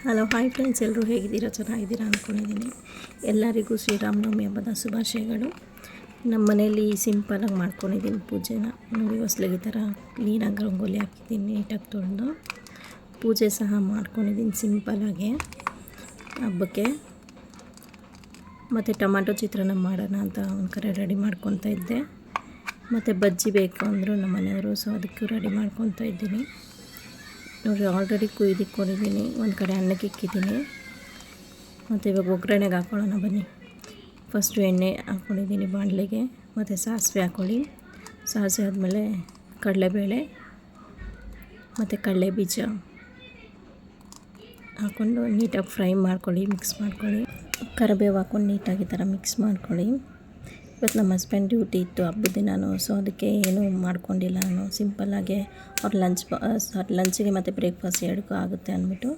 Hello hi friends, ಎಲ್ಲರೂ ಹೇಗಿದ್ದೀರಾ? ಚೆನ್ನಾಗಿದ್ದೀರಾ ಅಂದ್ಕೊಂಡಿದ್ದೀನಿ. ಎಲ್ಲರಿಗೂ ಶ್ರೀರಾಮನವಮಿ ಹಬ್ಬದ ಶುಭಾಶಯಗಳು. ನಮ್ಮ ಮನೇಲಿ ಸಿಂಪಲಾಗಿ ಮಾಡ್ಕೊಂಡಿದ್ದೀನಿ ಪೂಜೆನ. ನೋಡಿ, ಹೊಸ್ಲಿಗೆ ಈ ಥರ ಕ್ಲೀನಾಗಿ ರಂಗೋಲಿ ಹಾಕಿದ್ದೀನಿ, ನೀಟಾಗಿ ತೊಳೆದು ಪೂಜೆ ಸಹ ಮಾಡ್ಕೊಂಡಿದ್ದೀನಿ ಸಿಂಪಲಾಗೆ ಹಬ್ಬಕ್ಕೆ. ಮತ್ತು ಟೊಮಾಟೊ ಚಿತ್ರಾನ್ನ ಮಾಡೋಣ ಅಂತ ಒಂದು ಕಡೆ ರೆಡಿ ಮಾಡ್ಕೊತಾ ಇದ್ದೆ. ಮತ್ತು ಬಜ್ಜಿ ಬೇಕು ಅಂದರು ನಮ್ಮ ಮನೆಯವರು, ಸೊ ಅದಕ್ಕೂ ರೆಡಿ ಮಾಡ್ಕೊತಾ ಇದ್ದೀನಿ. ನೋಡಿ, ಆಲ್ರೆಡಿ ಕುಯ್ದಿಕ್ಕೊಂಡಿದ್ದೀನಿ, ಒಂದು ಕಡೆ ಅನ್ನಕ್ಕೆ ಇಕ್ಕಿದ್ದೀನಿ. ಮತ್ತು ಇವಾಗ ಒಗ್ಗರಣೆಗೆ ಹಾಕ್ಕೊಳ್ಳೋಣ ಬನ್ನಿ. ಫಸ್ಟು ಎಣ್ಣೆ ಹಾಕ್ಕೊಂಡಿದ್ದೀನಿ ಬಾಣಲೆಗೆ, ಮತ್ತು ಸಾಸಿವೆ ಹಾಕ್ಕೊಳ್ಳಿ. ಸಾಸಿವೆ ಆದಮೇಲೆ ಕಡಲೆಬೇಳೆ ಮತ್ತು ಕಡಲೆ ಬೀಜ ಹಾಕ್ಕೊಂಡು ನೀಟಾಗಿ ಫ್ರೈ ಮಾಡ್ಕೊಳ್ಳಿ, ಮಿಕ್ಸ್ ಮಾಡ್ಕೊಳ್ಳಿ. ಕರಿಬೇವು ಹಾಕ್ಕೊಂಡು ನೀಟಾಗಿ ಈ ಥರ ಮಿಕ್ಸ್ ಮಾಡ್ಕೊಳ್ಳಿ. ಇವತ್ತು ನಮ್ಮ ಹಸ್ಬೆಂಡ್ ಡ್ಯೂಟಿ ಇತ್ತು ಹಬ್ಬದ ದಿನಾನು, ಸೊ ಅದಕ್ಕೆ ಏನೂ ಮಾಡ್ಕೊಂಡಿಲ್ಲ ನಾನು. ಸಿಂಪಲ್ಲಾಗೆ ಅವ್ರ ಲಂಚಿಗೆ ಮತ್ತು ಬ್ರೇಕ್ಫಾಸ್ಟ್ ಎರಡಕ್ಕೂ ಆಗುತ್ತೆ ಅಂದ್ಬಿಟ್ಟು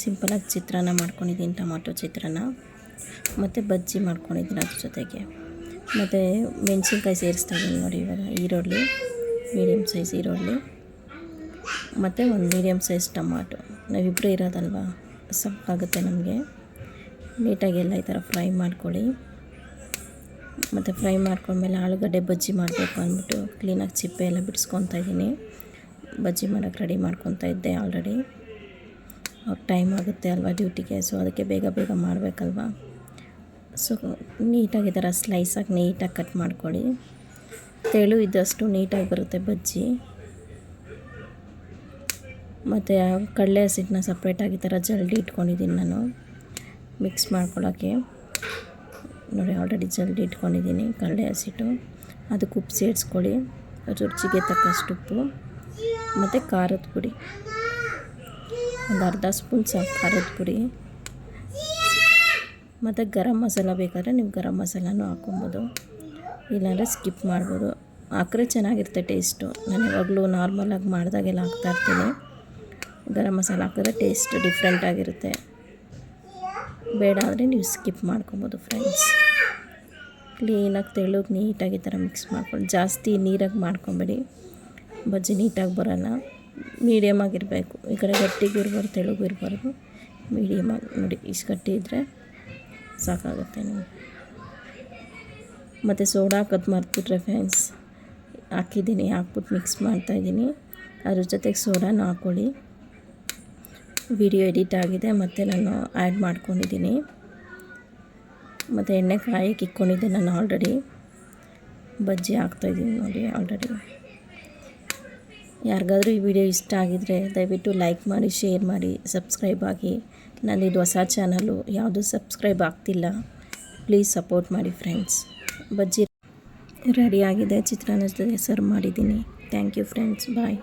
ಸಿಂಪಲಾಗಿ ಚಿತ್ರಾನ್ನ ಮಾಡ್ಕೊಂಡಿದ್ದೀನಿ, ಟೊಮಾಟೊ ಚಿತ್ರಾನ್ನ. ಮತ್ತು ಬಜ್ಜಿ ಮಾಡ್ಕೊಂಡಿದ್ದೀನಿ ಅದ್ರ ಜೊತೆಗೆ. ಮತ್ತು ಮೆಣಸಿನ್ಕಾಯಿ ಸೇರಿಸ್ತಾಯಿದ್ದೀನಿ ನೋಡಿ. ಇವಾಗ ಈರುಳ್ಳಿ, ಮೀಡಿಯಮ್ ಸೈಜ್ ಈರುಳ್ಳಿ ಮತ್ತು ಒಂದು ಮೀಡಿಯಮ್ ಸೈಜ್ ಟೊಮಾಟೊ. ನಾವಿಬ್ಬರು ಇರೋದಲ್ವ, ಸಾಕಾಗುತ್ತೆ ನಮಗೆ. ನೀಟಾಗಿ ಎಲ್ಲ ಈ ಥರ ಫ್ರೈ ಮಾಡ್ಕೊಳ್ಳಿ. ಮತ್ತು ಫ್ರೈ ಮಾಡ್ಕೊಂಡ್ಮೇಲೆ ಆಲೂಗಡ್ಡೆ ಬಜ್ಜಿ ಮಾಡಬೇಕು ಅಂದ್ಬಿಟ್ಟು ಕ್ಲೀನಾಗಿ ಚಿಪ್ಪೆ ಎಲ್ಲ ಬಿಡಿಸ್ಕೊತಾ ಇದ್ದೀನಿ. ಬಜ್ಜಿ ಮಾಡೋಕ್ಕೆ ರೆಡಿ ಮಾಡ್ಕೊತಾ ಇದ್ದೆ ಆಲ್ರೆಡಿ. ಅವ್ರ ಟೈಮ್ ಆಗುತ್ತೆ ಅಲ್ವಾ ಡ್ಯೂಟಿಗೆ, ಸೊ ಅದಕ್ಕೆ ಬೇಗ ಬೇಗ ಮಾಡಬೇಕಲ್ವ. ಸೊ ನೀಟಾಗಿ ಈ ಥರ ಸ್ಲೈಸಾಗಿ ನೀಟಾಗಿ ಕಟ್ ಮಾಡ್ಕೊಳ್ಳಿ. ತೆಳು ಇದ್ದಷ್ಟು ನೀಟಾಗಿ ಬರುತ್ತೆ ಬಜ್ಜಿ. ಮತ್ತು ಕಡಲೆ ಹಸಿಟ್ಟನ್ನ ಸಪ್ರೇಟಾಗಿ ಈ ಥರ ಜಲ್ದಿ ಇಟ್ಕೊಂಡಿದ್ದೀನಿ ನಾನು ಮಿಕ್ಸ್ ಮಾಡ್ಕೊಳ್ಳೋಕ್ಕೆ. ನೋಡಿ, ಆಲ್ರೆಡಿ ಜಲ್ದಿ ಇಟ್ಕೊಂಡಿದ್ದೀನಿ ಕಡಲೆ ಹಸಿಟ್ಟು. ಅದಕ್ಕೆ ಉಪ್ಪು ಸೇರಿಸ್ಕೊಳ್ಳಿ, ರುಚಿಗೆ ತಕ್ಕಷ್ಟು ಉಪ್ಪು ಮತ್ತು ಖಾರದ ಪುಡಿ, ಒಂದು ಅರ್ಧ ಸ್ಪೂನ್ ಸಾಕು ಖಾರದ ಪುಡಿ. ಮತ್ತು ಗರಂ ಮಸಾಲ ಬೇಕಾದರೆ ನೀವು ಗರಂ ಮಸಾಲನೂ ಹಾಕ್ಕೊಬೋದು, ಇಲ್ಲಾಂದರೆ ಸ್ಕಿಪ್ ಮಾಡ್ಬೋದು. ಹಾಕ್ರೆ ಚೆನ್ನಾಗಿರುತ್ತೆ ಟೇಸ್ಟು. ನಾನು ಯಾವಾಗಲೂ ನಾರ್ಮಲಾಗಿ ಮಾಡಿದಾಗೆಲ್ಲ ಹಾಕ್ತಾಯಿರ್ತೀನಿ. ಗರಂ ಮಸಾಲ ಹಾಕಿದ್ರೆ ಟೇಸ್ಟ್ ಡಿಫ್ರೆಂಟಾಗಿರುತ್ತೆ. ಬೇಡ ಅಂದರೆ ನೀವು ಸ್ಕಿಪ್ ಮಾಡ್ಕೊಬೋದು ಫ್ರೆಂಡ್ಸ್. ಕ್ಲೀನಾಗಿ ತೆಳುಗೆ ನೀಟಾಗಿ ಈ ಥರ ಮಿಕ್ಸ್ ಮಾಡ್ಕೊಂಡು, ಜಾಸ್ತಿ ನೀರಾಗಿ ಮಾಡ್ಕೊಬೇಡಿ, ಬಜ್ಜಿ ನೀಟಾಗಿ ಬರೋಲ್ಲ. ಮೀಡಿಯಮಾಗಿರಬೇಕು, ಈ ಕಡೆ ಗಟ್ಟಿಗೂ ಇರಬಾರ್ದು ತೆಳುಗೂ ಇರಬಾರ್ದು, ಮೀಡಿಯಮಾಗಿ ನೋಡಿ. ಇಷ್ಟು ಗಟ್ಟಿ ಇದ್ದರೆ ಸಾಕಾಗುತ್ತೆ ನೀವು. ಮತ್ತು ಸೋಡಾ ಹಾಕೋದು ಮರ್ತ್ಬಿಟ್ರೆ ಫ್ರೆಂಡ್ಸ್, ಹಾಕಿದ್ದೀನಿ, ಹಾಕ್ಬಿಟ್ಟು ಮಿಕ್ಸ್ ಮಾಡ್ತಾಯಿದ್ದೀನಿ. ಅದ್ರ ಜೊತೆಗೆ ಸೋಡಾನ ಹಾಕ್ಕೊಳ್ಳಿ. ವಿಡಿಯೋ ಎಡಿಟ್ ಆಗಿದೆ ಮತ್ತು ನಾನು ಆ್ಯಡ್ ಮಾಡ್ಕೊಂಡಿದ್ದೀನಿ. ಮತ್ತು ಎಣ್ಣೆ ಕಾಯಕ್ಕೆ ಇಕ್ಕೊಂಡಿದ್ದೆ ನಾನು ಆಲ್ರೆಡಿ. ಬಜ್ಜಿ ಹಾಕ್ತಾಯಿದ್ದೀನಿ ನೋಡಿ ಆಲ್ರೆಡಿ. ಯಾರಿಗಾದ್ರೂ ಈ ವಿಡಿಯೋ ಇಷ್ಟ ಆಗಿದರೆ ದಯವಿಟ್ಟು ಲೈಕ್ ಮಾಡಿ, ಶೇರ್ ಮಾಡಿ, ಸಬ್ಸ್ಕ್ರೈಬ್ ಆಗಿ. ನನ್ನದು ಹೊಸ ಚಾನಲು, ಯಾವುದು ಸಬ್ಸ್ಕ್ರೈಬ್ ಆಗ್ತಿಲ್ಲ, ಪ್ಲೀಸ್ ಸಪೋರ್ಟ್ ಮಾಡಿ ಫ್ರೆಂಡ್ಸ್. ಬಜ್ಜಿ ರೆಡಿಯಾಗಿದೆ, ಚಿತ್ರಾನ್ನದ ಜೊತೆ ಸರ್ವ್ ಮಾಡಿದ್ದೀನಿ. Thank you friends, bye.